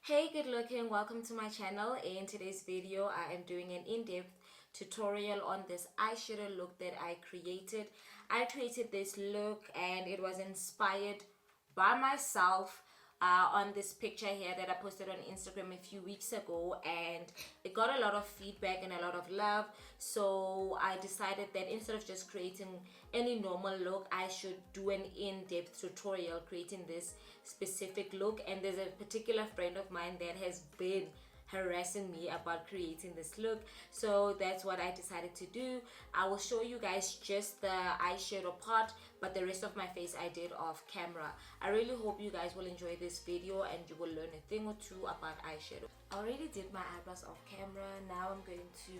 Hey good looking, welcome to my channel. In today's video I am doing an in-depth tutorial on this eyeshadow look that I created. I created this look and it was inspired by myself on this picture here that I posted on Instagram a few weeks ago, and it got a lot of feedback and a lot of love. So I decided that instead of just creating any normal look, I should do an in-depth tutorial creating this specific look. And there's a particular friend of mine that has been harassing me about creating this look, so that's what I decided to do. I will show you guys just the eyeshadow part, but the rest of my face I did off camera. I really hope you guys will enjoy this video and you will learn a thing or two about eyeshadow. I already did my eyebrows off camera. Now I'm going to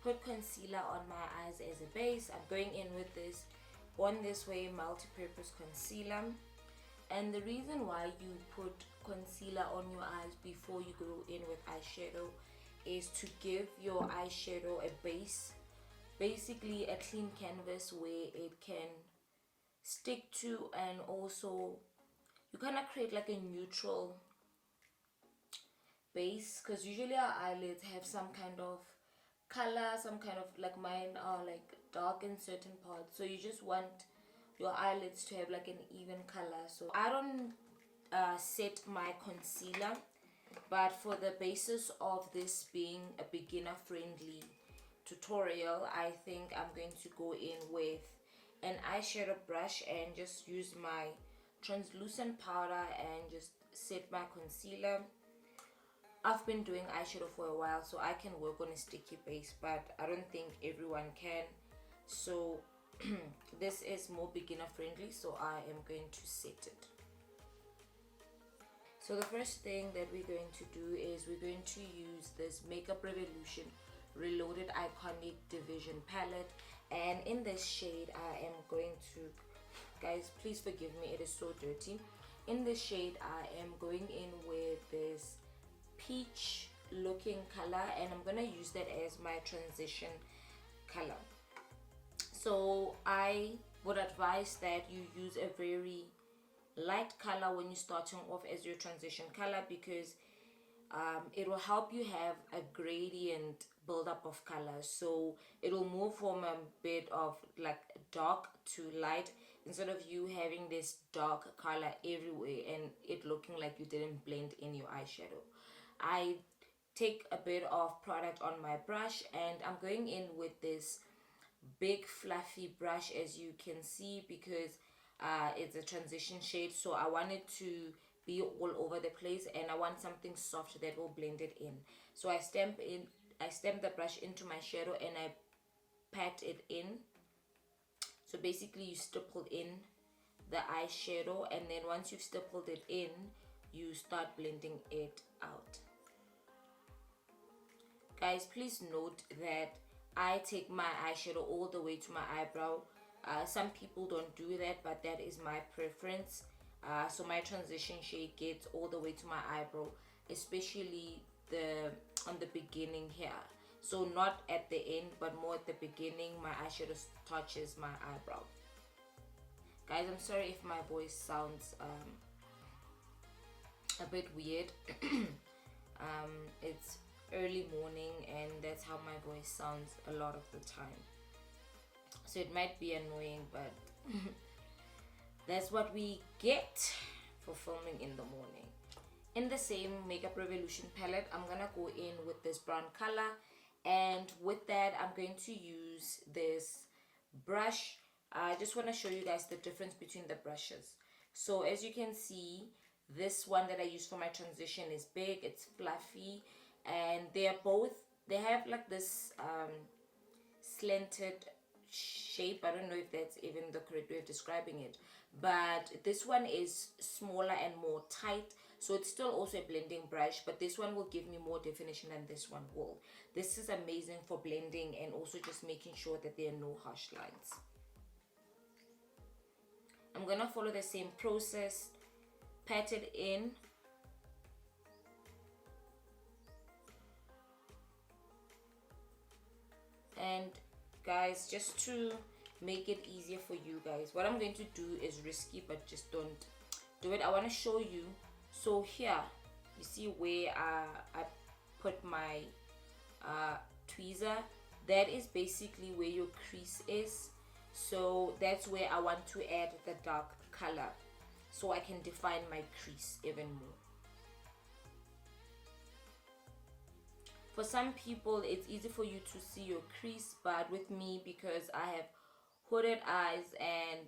put concealer on my eyes as a base. I'm going in with this Born This Way multi-purpose concealer. And the reason why you put concealer on your eyes before you go in with eyeshadow is to give your eyeshadow a base, basically a clean canvas where it can stick to, and also you kind of create like a neutral base, because usually our eyelids have some kind of color, some kind of, like mine are like dark in certain parts, so you just want your eyelids to have like an even color. So I don't set my concealer, but for the basis of this being a beginner friendly tutorial, I think I'm going to go in with an eyeshadow brush and just use my translucent powder and just set my concealer. I've been doing eyeshadow for a while, so I can work on a sticky base, but I don't think everyone can. So this is more beginner friendly, so I am going to set it. So the first thing that we're going to do is we're going to use this Makeup Revolution Reloaded Iconic Division palette, and in this shade I am going to, guys please forgive me, it is so dirty. In this shade I am going in with this peach looking color, and I'm gonna use that as my transition color. So I would advise that you use a very light color when you're starting off as your transition color, because it will help you have a gradient buildup of color. So it will move from a bit of like dark to light, instead of you having this dark color everywhere and it looking like you didn't blend in your eyeshadow. I take a bit of product on my brush and I'm going in with this big fluffy brush, as you can see, because it's a transition shade, so I want it to be all over the place and I want something soft that will blend it in. So I stamp the brush into my shadow and I pat it in. So basically you stipple in the eyeshadow, and then once you've stippled it in, you start blending it out. Guys, please note that I take my eyeshadow all the way to my eyebrow. Some people don't do that, but that is my preference. So my transition shade gets all the way to my eyebrow, especially on the beginning here. So not at the end, but more at the beginning, my eyeshadow touches my eyebrow. Guys, I'm sorry if my voice sounds a bit weird. It's early morning and that's how my voice sounds a lot of the time, so it might be annoying, but that's what we get for filming in the morning. In the same Makeup Revolution palette, I'm gonna go in with this brown color, and with that I'm going to use this brush. I just want to show you guys the difference between the brushes. So as you can see, this one that I use for my transition is big, it's fluffy, and they have like this slanted shape. I don't know if that's even the correct way of describing it, but this one is smaller and more tight, so it's still also a blending brush, but this one will give me more definition than this one will. This is amazing for blending and also just making sure that there are no harsh lines. I'm gonna follow the same process, pat it in. And guys, just to make it easier for you guys, what I'm going to do is risky, but just don't do it. I want to show you. So here you see where I put my tweezer, that is basically where your crease is. So that's where I want to add the dark color, so I can define my crease even more. For some people it's easy for you to see your crease, but with me, because I have hooded eyes and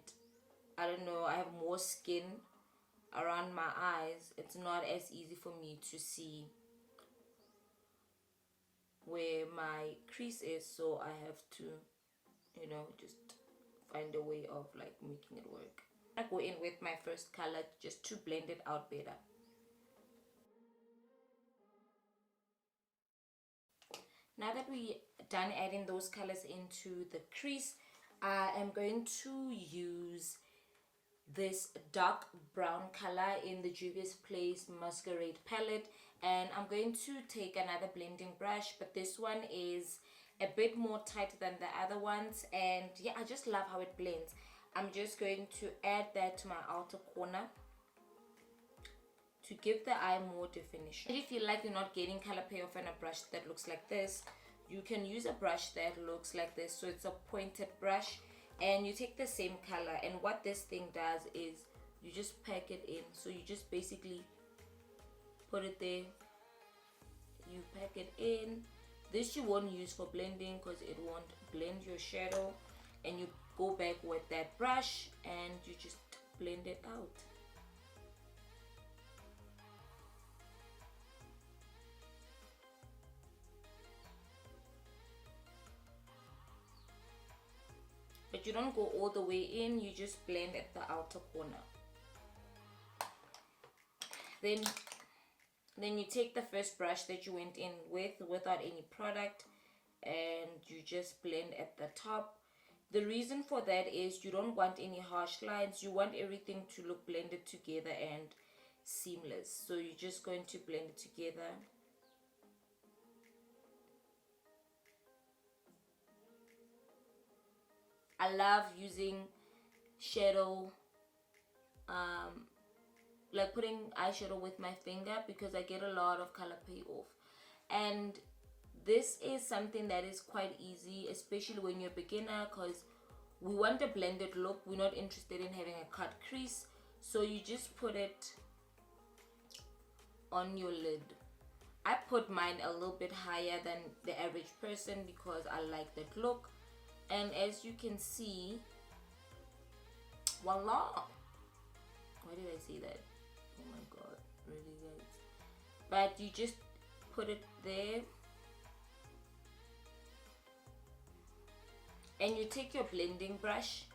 I don't know, I have more skin around my eyes, it's not as easy for me to see where my crease is. So I have to, you know, just find a way of like making it work. I go in with my first color just to blend it out better. Now that we done adding those colors into the crease, I am going to use this dark brown color in the Juvias Place Masquerade palette, and I'm going to take another blending brush, but this one is a bit more tight than the other ones, and yeah, I just love how it blends. I'm just going to add that to my outer corner to give the eye more definition. If you feel like you're not getting color payoff on a brush that looks like this, you can use a brush that looks like this. So it's a pointed brush, and you take the same color, and what this thing does is you just pack it in. So you just basically put it there, you pack it in. This you won't use for blending because it won't blend your shadow, and you go back with that brush and you just blend it out. But you don't go all the way in, you just blend at the outer corner. Then you take the first brush that you went in with without any product, and you just blend at the top. The reason for that is you don't want any harsh lines. You want everything to look blended together and seamless. So you're just going to blend it together. I love using shadow, like putting eyeshadow with my finger, because I get a lot of color payoff. And this is something that is quite easy, especially when you're a beginner, because we want a blended look. We're not interested in having a cut crease. So you just put it on your lid. I put mine a little bit higher than the average person because I like that look. And as you can see, voila! Why did I say that? Oh my god, really guys. But you just put it there, and you take your blending brush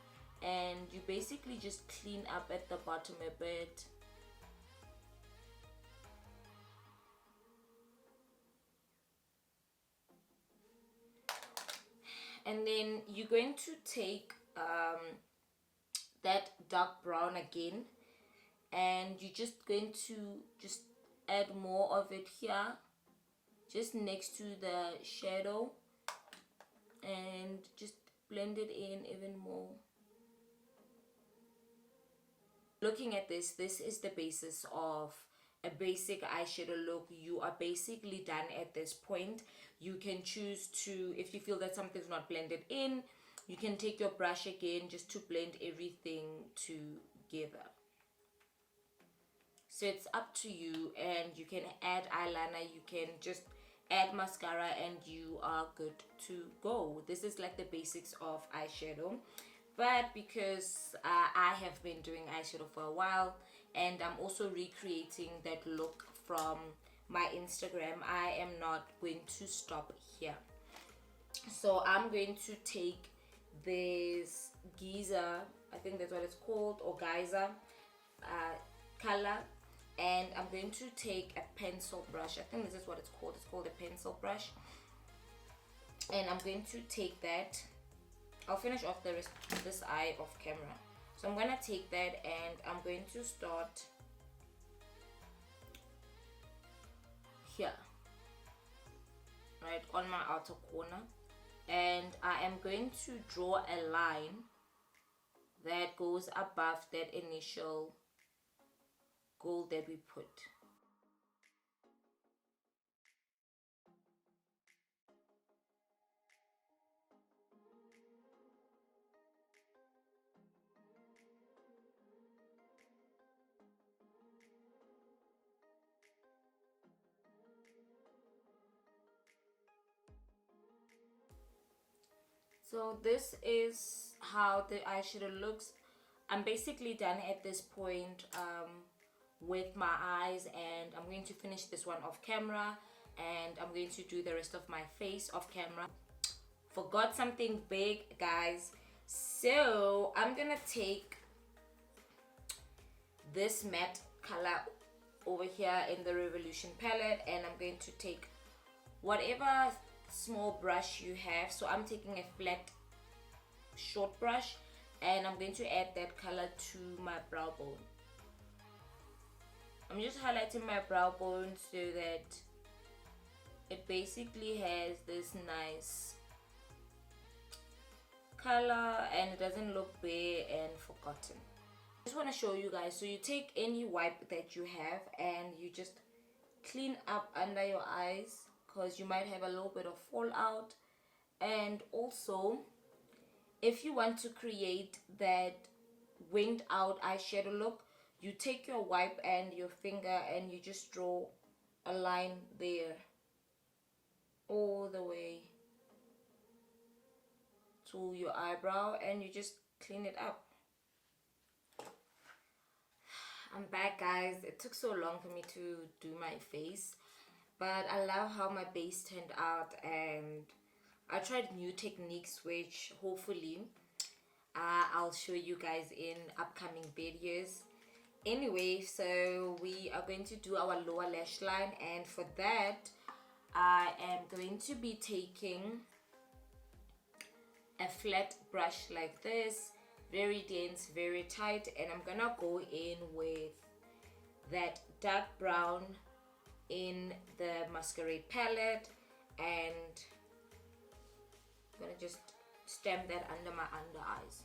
and you basically just clean up at the bottom a bit. And then you're going to take that dark brown again, and you're just going to just add more of it here, just next to the shadow, and just blend it in even more. Looking at this is the basis of a basic eyeshadow look. You are basically done at this point. You can choose to, if you feel that something's not blended in, you can take your brush again just to blend everything together. So it's up to you, and you can add eyeliner, you can just add mascara, and you are good to go. This is like the basics of eyeshadow. But because I have been doing eyeshadow for a while, and I'm also recreating that look from my Instagram, I am not going to stop here. So I'm going to take this Giza, I think that's what it's called, or Geyser color, and I'm going to take a pencil brush. I think this is what it's called. It's called a pencil brush, and I'm going to take that. I'll finish off the rest of this eye off camera. So I'm gonna take that, and I'm going to start here, right on my outer corner, and I am going to draw a line that goes above that initial gold that we put. So this is how the eyeshadow looks. I'm basically done at this point with my eyes, and I'm going to finish this one off camera, and I'm going to do the rest of my face off camera. Forgot something big, guys. So I'm gonna take this matte color over here in the Revolution palette, and I'm going to take whatever small brush you have. So I'm taking a flat short brush, and I'm going to add that color to my brow bone. I'm just highlighting my brow bone so that it basically has this nice color and it doesn't look bare and forgotten. I just want to show you guys. So you take any wipe that you have and you just clean up under your eyes, because you might have a little bit of fallout. And also, if you want to create that winged out eyeshadow look, you take your wipe and your finger and you just draw a line there all the way to your eyebrow, and you just clean it up. I'm back, guys. It took so long for me to do my face, but I love how my base turned out, and I tried new techniques which hopefully I'll show you guys in upcoming videos. Anyway, so we are going to do our lower lash line, and for that I am going to be taking a flat brush like this, very dense, very tight, and I'm gonna go in with that dark brown in the Masquerade palette, and I'm gonna just stamp that under my under eyes.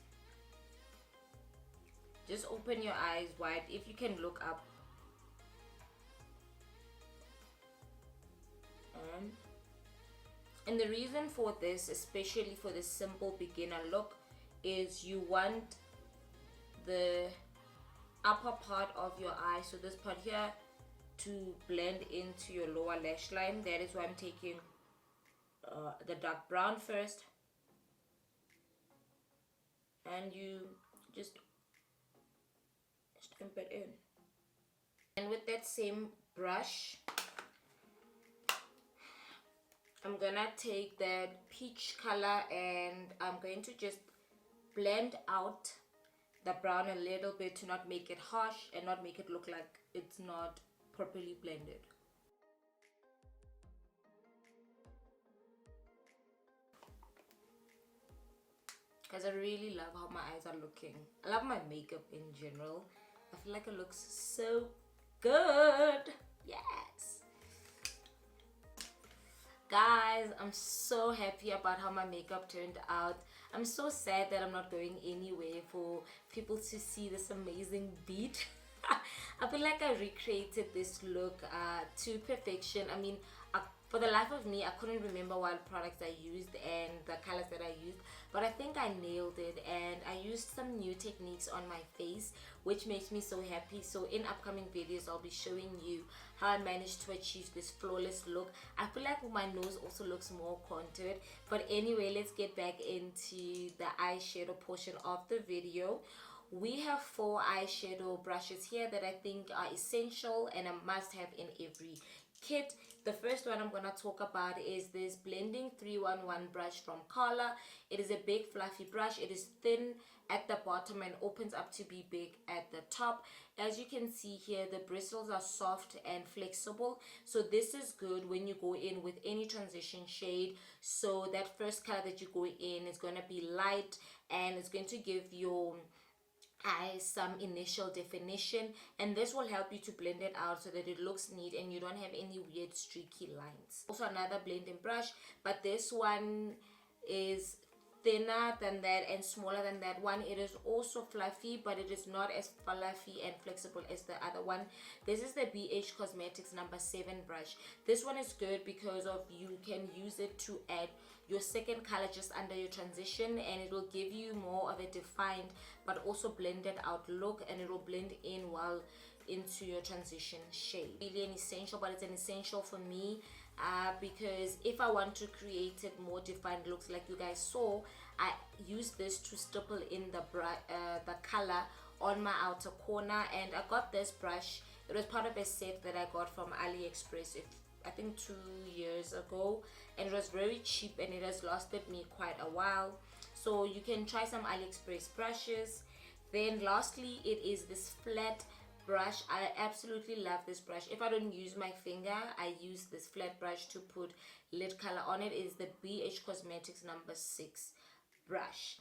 Just open your eyes wide. If you can look up, and the reason for this, especially for this simple beginner look, is you want the upper part of your eye, so this part here, to blend into your lower lash line. That is why I'm taking the dark brown first, and you just stamp it in. And with that same brush, I'm gonna take that peach color and I'm going to just blend out the brown a little bit to not make it harsh and not make it look like it's not properly blended. Because I really love how my eyes are looking. I love my makeup in general. I feel like it looks so good. Yes. Guys, I'm so happy about how my makeup turned out. I'm so sad that I'm not going anywhere for people to see this amazing beat. I feel like I recreated this look to perfection. I mean, for the life of me, I couldn't remember what products I used and the colors that I used, but I think I nailed it, and I used some new techniques on my face, which makes me so happy. So in upcoming videos, I'll be showing you how I managed to achieve this flawless look. I feel like my nose also looks more contoured, but anyway, let's get back into the eyeshadow portion of the video. We have 4 eyeshadow brushes here that I think are essential and a must-have in every kit. The first one I'm gonna talk about is this blending 311 brush from Carla. It is a big fluffy brush. It is thin at the bottom and opens up to be big at the top. As you can see here, the bristles are soft and flexible, so this is good when you go in with any transition shade. So that first color that you go in is going to be light, and it's going to give your eyes some initial definition, and this will help you to blend it out so that it looks neat and you don't have any weird streaky lines. Also another blending brush, but this one is thinner than that and smaller than that one. It is also fluffy, but it is not as fluffy and flexible as the other one. This is the BH Cosmetics number 7 brush. This one is good because of you can use it to add your second color just under your transition, and it will give you more of a defined but also blended out look, and it will blend in while into your transition shade. Really an essential, but it's an essential for me because if I want to create it more defined looks, like you guys saw, I used this to stipple in the color on my outer corner. And I got this brush, it was part of a set that I got from AliExpress I think 2 years ago, and it was very cheap and it has lasted me quite a while. So you can try some AliExpress brushes. Then lastly, it is this flat brush. I absolutely love this brush. If I don't use my finger, I use this flat brush to put lid color on it. It is the BH Cosmetics number 6 brush.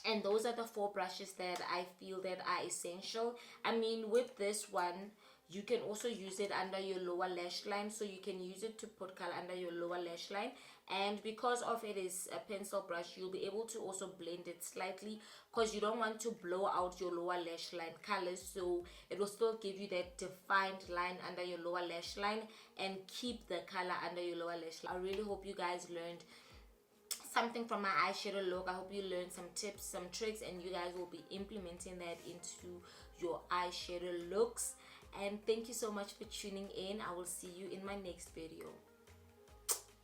And those are the 4 brushes that I feel that are essential. I mean, with this one, you can also use it under your lower lash line, so you can use it to put color under your lower lash line. And because of it is a pencil brush, you'll be able to also blend it slightly, because you don't want to blow out your lower lash line colors, so it will still give you that defined line under your lower lash line and keep the color under your lower lash line. I really hope you guys learned something from my eyeshadow look. I hope you learned some tips, some tricks, and you guys will be implementing that into your eyeshadow looks. And thank you so much for tuning in. I will see you in my next video.